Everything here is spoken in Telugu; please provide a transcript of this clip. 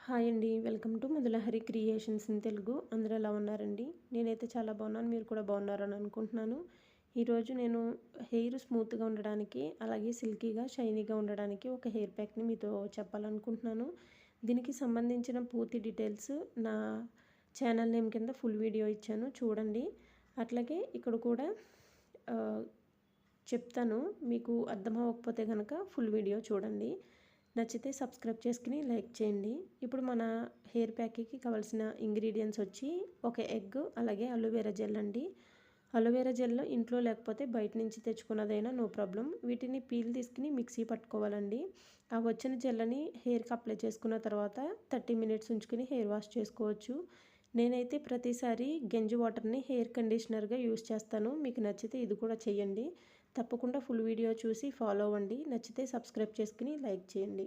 హాయ్ అండి. Welcome to Madhulahari creations in Telugu. అందరూ ఎలా ఉన్నారండి? నేనైతే చాలా బాగున్నాను. మీరు కూడా బాగున్నారని అనుకుంటున్నాను. ఈరోజు నేను హెయిర్ స్మూత్గా ఉండడానికి, అలాగే సిల్కీగా షైనీగా ఉండడానికి ఒక హెయిర్ ప్యాక్ని మీతో చెప్పాలనుకుంటున్నాను. దీనికి సంబంధించిన పూర్తి డీటెయిల్స్ నా ఛానల్ నేమ్ కింద ఫుల్ వీడియో ఇచ్చాను, చూడండి. అట్లాగే ఇక్కడ కూడా చెప్తాను, మీకు అర్థం అవ్వకపోతే కనుక ఫుల్ వీడియో చూడండి. నచ్చితే సబ్స్క్రైబ్ చేసుకుని లైక్ చేయండి. ఇప్పుడు మన హెయిర్ ప్యాక్కి కావాల్సిన ఇంగ్రీడియంట్స్ వచ్చి ఒక ఎగ్, అలాగే అలోవెరా జెల్ అండి. అలోవెరా జెల్ ఇంట్లో లేకపోతే బయట నుంచి తెచ్చుకున్నదైనా నో ప్రాబ్లం. వీటిని పీల్ తీసుకుని మిక్సీ పట్టుకోవాలండి. ఆ వచ్చిన జెల్లని హెయిర్కి అప్లై చేసుకున్న తర్వాత 30 మినిట్స్ ఉంచుకుని హెయిర్ వాష్ చేసుకోవచ్చు. నేనైతే ప్రతిసారి గంజి వాటర్ని హెయిర్ కండిషనర్గా యూస్ చేస్తాను. మీకు నచ్చితే ఇది కూడా చేయండి. తప్పకుండా ఫుల్ వీడియో చూసి ఫాలో అవ్వండి. నచ్చితే సబ్స్క్రైబ్ చేసుకుని లైక్ చేయండి.